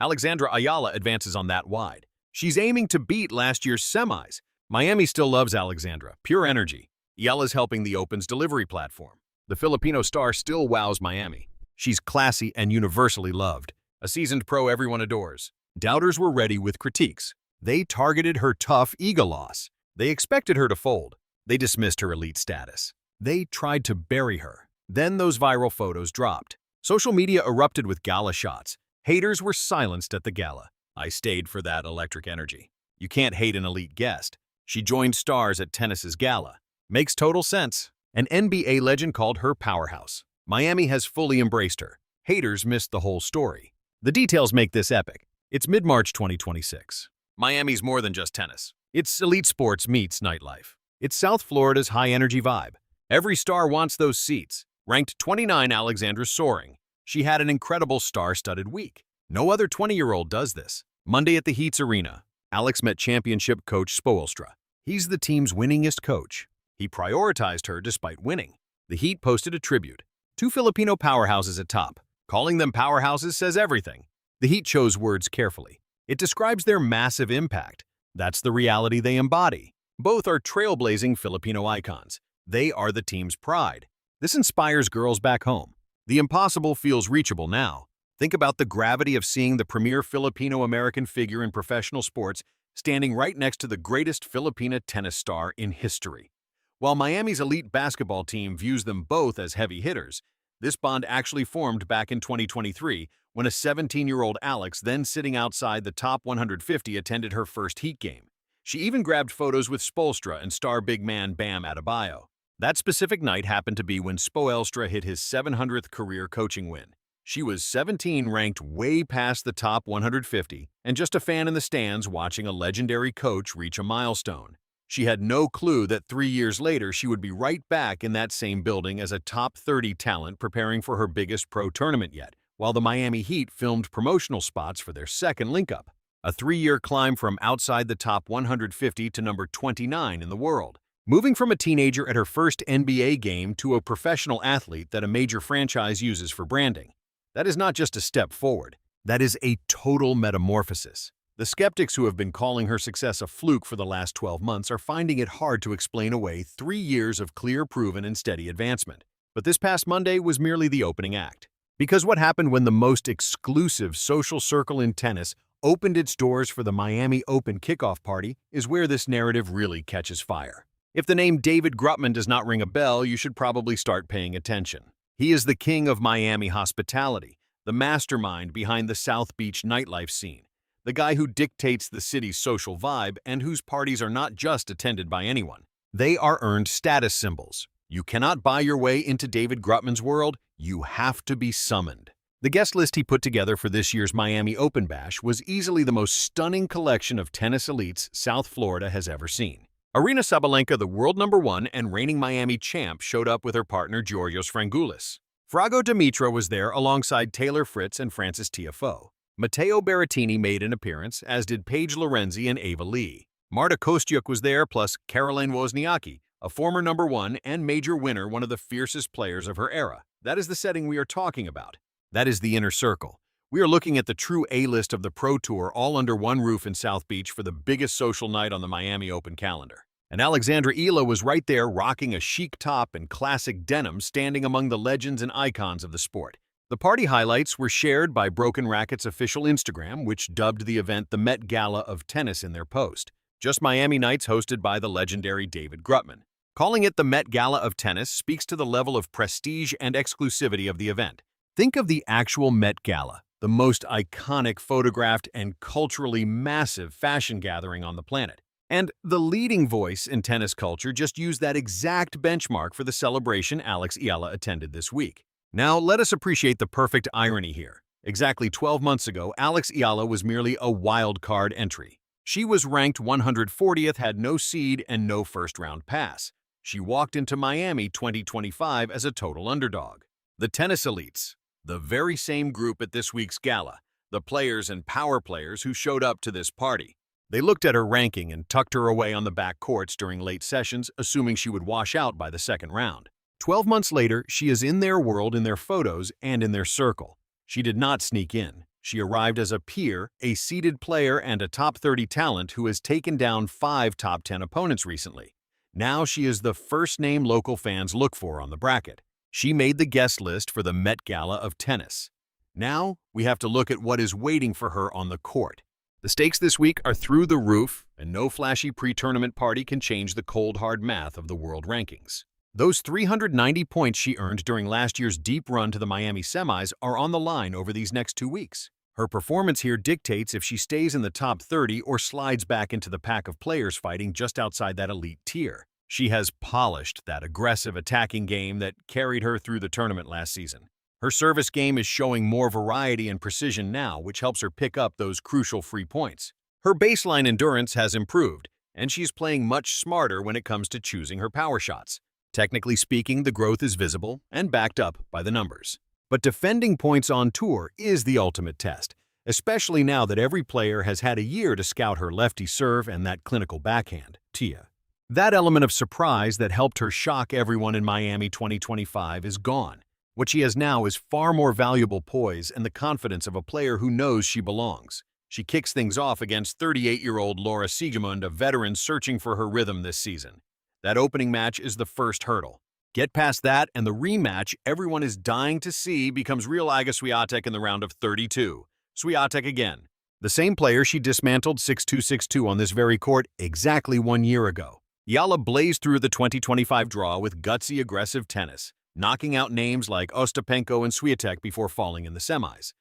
Alexandra Eala advances on that wide. She's aiming to beat last year's semis. Miami still loves Alexandra, pure energy. Eala's helping the Open's delivery platform. The Filipino star still wows Miami. She's classy and universally loved. A seasoned pro everyone adores. Doubters were ready with critiques. They targeted her tough Iga loss. They expected her to fold. They dismissed her elite status. They tried to bury her. Then those viral photos dropped. Social media erupted with gala shots. Haters were silenced at the gala. I stayed for that electric energy. You can't hate an elite guest. She joined stars at tennis's gala. Makes total sense. An NBA legend called her powerhouse. Miami has fully embraced her. Haters missed the whole story. The details make this epic. It's mid-March 2026. Miami's more than just tennis. It's elite sports meets nightlife. It's South Florida's high-energy vibe. Every star wants those seats. Ranked 29, Alexandra's soaring. She had an incredible star-studded week. No other 20-year-old does this. Monday at the Heat's arena, Alex met championship coach Spoelstra. He's the team's winningest coach. He prioritized her despite winning. The Heat posted a tribute. Two Filipino powerhouses at top. Calling them powerhouses says everything. The Heat chose words carefully. It describes their massive impact. That's the reality they embody. Both are trailblazing Filipino icons. They are the team's pride. This inspires girls back home. The impossible feels reachable now. Think about the gravity of seeing the premier Filipino-American figure in professional sports standing right next to the greatest Filipina tennis star in history. While Miami's elite basketball team views them both as heavy hitters, this bond actually formed back in 2023 when a 17-year-old Alex, then sitting outside the top 150, attended her first Heat game. She even grabbed photos with Spoelstra and star big man Bam Adebayo. That specific night happened to be when Spoelstra hit his 700th career coaching win. She was 17, ranked way past the top 150, and just a fan in the stands watching a legendary coach reach a milestone. She had no clue that 3 years later she would be right back in that same building as a top 30 talent preparing for her biggest pro tournament yet, while the Miami Heat filmed promotional spots for their second link-up. A 3-year climb from outside the top 150 to number 29 in the world. Moving from a teenager at her first NBA game to a professional athlete that a major franchise uses for branding. That is not just a step forward. That is a total metamorphosis. The skeptics who have been calling her success a fluke for the last 12 months are finding it hard to explain away 3 years of clear, proven, and steady advancement. But this past Monday was merely the opening act. Because what happened when the most exclusive social circle in tennis opened its doors for the Miami Open kickoff party is where this narrative really catches fire. If the name David Grutman does not ring a bell, you should probably start paying attention. He is the king of Miami hospitality, the mastermind behind the South Beach nightlife scene, the guy who dictates the city's social vibe and whose parties are not just attended by anyone. They are earned status symbols. You cannot buy your way into David Grutman's world, you have to be summoned. The guest list he put together for this year's Miami Open Bash was easily the most stunning collection of tennis elites South Florida has ever seen. Aryna Sabalenka, the world #1 and reigning Miami champ, showed up with her partner Georgios Frangoulis. Frago Dimitra was there alongside Taylor Fritz and Frances Tiafoe. Matteo Berrettini made an appearance, as did Paige Lorenzi and Ava Lee. Marta Kostyuk was there, plus Caroline Wozniacki, a former #1 and major winner, one of the fiercest players of her era. That is the setting we are talking about. That is the inner circle. We are looking at the true A-list of the Pro Tour all under one roof in South Beach for the biggest social night on the Miami Open calendar. And Alexandra Eala was right there rocking a chic top and classic denim, standing among the legends and icons of the sport. The party highlights were shared by Broken Racket's official Instagram, which dubbed the event the Met Gala of tennis in their post. Just Miami nights hosted by the legendary David Grutman. Calling it the Met Gala of tennis speaks to the level of prestige and exclusivity of the event. Think of the actual Met Gala, the most iconic, photographed, and culturally massive fashion gathering on the planet. And the leading voice in tennis culture just used that exact benchmark for the celebration Alex Eala attended this week. Now, let us appreciate the perfect irony here. Exactly 12 months ago, Alex Eala was merely a wildcard entry. She was ranked 140th, had no seed, and no first-round pass. She walked into Miami 2025 as a total underdog. The tennis elites, the very same group at this week's gala, the players and power players who showed up to this party. They looked at her ranking and tucked her away on the back courts during late sessions, assuming she would wash out by the second round. 12 months later, she is in their world, in their photos, and in their circle. She did not sneak in. She arrived as a peer, a seeded player, and a top 30 talent who has taken down 5 top 10 opponents recently. Now she is the first name local fans look for on the bracket. She made the guest list for the Met Gala of tennis. Now we have to look at what is waiting for her on the court. The stakes this week are through the roof, and no flashy pre-tournament party can change the cold hard math of the world rankings. Those 390 points she earned during last year's deep run to the Miami semis are on the line over these next 2 weeks. Her performance here dictates if she stays in the top 30 or slides back into the pack of players fighting just outside that elite tier. She has polished that aggressive attacking game that carried her through the tournament last season. Her service game is showing more variety and precision now, which helps her pick up those crucial free points. Her baseline endurance has improved, and she's playing much smarter when it comes to choosing her power shots. Technically speaking, the growth is visible and backed up by the numbers. But defending points on tour is the ultimate test, especially now that every player has had a year to scout her lefty serve and that clinical backhand, Tia. That element of surprise that helped her shock everyone in Miami 2025 is gone. What she has now is far more valuable poise and the confidence of a player who knows she belongs. She kicks things off against 38-year-old Laura Siegemund, a veteran searching for her rhythm this season. That opening match is the first hurdle. Get past that, and the rematch everyone is dying to see becomes real Iga Swiatek in the round of 32. Swiatek again. The same player she dismantled 6-2, 6-2 on this very court exactly 1 year ago. Eala blazed through the 2025 draw with gutsy, aggressive tennis, knocking out names like Ostapenko and Swiatek before falling in the semis.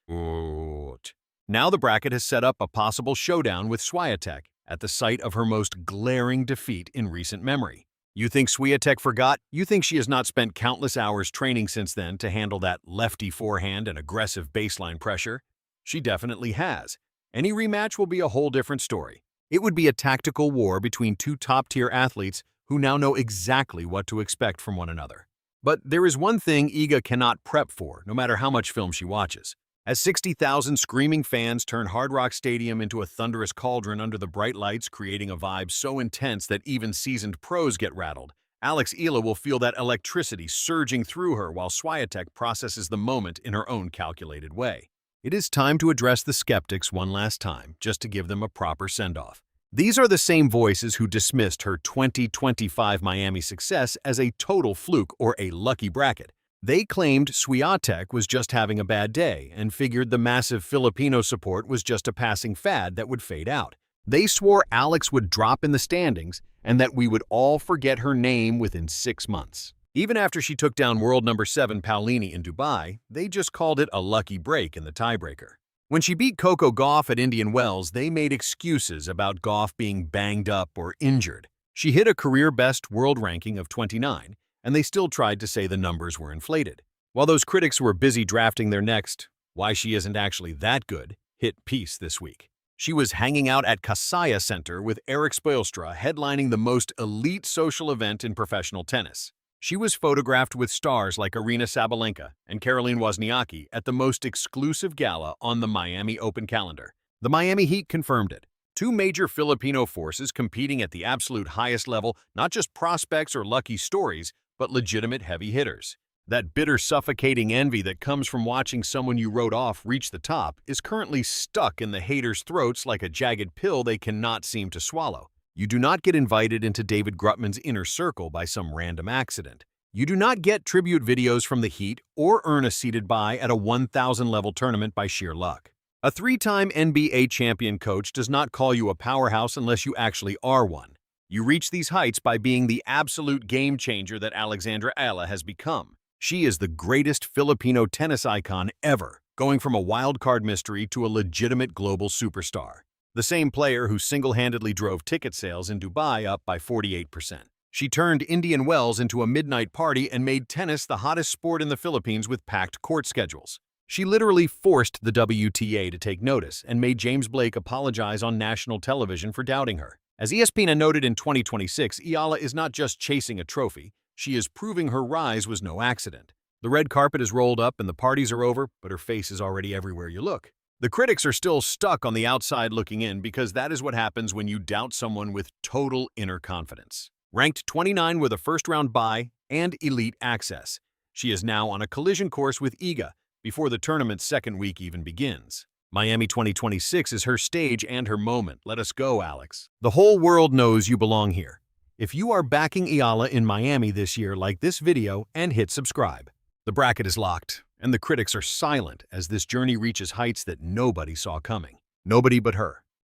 Now the bracket has set up a possible showdown with Swiatek at the site of her most glaring defeat in recent memory. You think Swiatek forgot? You think she has not spent countless hours training since then to handle that lefty forehand and aggressive baseline pressure? She definitely has. Any rematch will be a whole different story. It would be a tactical war between 2 top-tier athletes who now know exactly what to expect from one another. But there is one thing Iga cannot prep for, no matter how much film she watches. As 60,000 screaming fans turn Hard Rock Stadium into a thunderous cauldron under the bright lights, creating a vibe so intense that even seasoned pros get rattled, Alexandra Eala will feel that electricity surging through her while Swiatek processes the moment in her own calculated way. It is time to address the skeptics one last time, just to give them a proper send-off. These are the same voices who dismissed her 2025 Miami success as a total fluke or a lucky bracket. They claimed Swiatek was just having a bad day and figured the massive Filipino support was just a passing fad that would fade out. They swore Alex would drop in the standings and that we would all forget her name within 6 months. Even after she took down world number 7 Paolini in Dubai, they just called it a lucky break in the tiebreaker. When she beat Coco Gauff at Indian Wells, they made excuses about Gauff being banged up or injured. She hit a career-best world ranking of 29, and they still tried to say the numbers were inflated. While those critics were busy drafting their next, why she isn't actually that good, hit piece this week. She was hanging out at Kaseya Center with Erik Spoelstra headlining the most elite social event in professional tennis. She was photographed with stars like Aryna Sabalenka and Caroline Wozniacki at the most exclusive gala on the Miami Open calendar. The Miami Heat confirmed it. 2 major Filipino forces competing at the absolute highest level, not just prospects or lucky stories, but legitimate heavy hitters. That bitter, suffocating envy that comes from watching someone you wrote off reach the top is currently stuck in the haters' throats like a jagged pill they cannot seem to swallow. You do not get invited into David Grutman's inner circle by some random accident. You do not get tribute videos from the Heat or earn a seated bye at a 1,000-level tournament by sheer luck. A 3-time NBA champion coach does not call you a powerhouse unless you actually are one. You reach these heights by being the absolute game changer that Alexandra Eala has become. She is the greatest Filipino tennis icon ever, going from a wildcard mystery to a legitimate global superstar. The same player who single-handedly drove ticket sales in Dubai up by 48%. She turned Indian Wells into a midnight party and made tennis the hottest sport in the Philippines with packed court schedules. She literally forced the WTA to take notice and made James Blake apologize on national television for doubting her. As ESPN noted in 2026, Eala is not just chasing a trophy, she is proving her rise was no accident. The red carpet is rolled up and the parties are over, but her face is already everywhere you look. The critics are still stuck on the outside looking in because that is what happens when you doubt someone with total inner confidence. Ranked 29 with a first-round bye and elite access, she is now on a collision course with Iga before the tournament's second week even begins. Miami 2026 is her stage and her moment. Let us go, Alex. The whole world knows you belong here. If you are backing Eala in Miami this year, like this video and hit subscribe. The bracket is locked, and the critics are silent as this journey reaches heights that nobody saw coming. Nobody but her.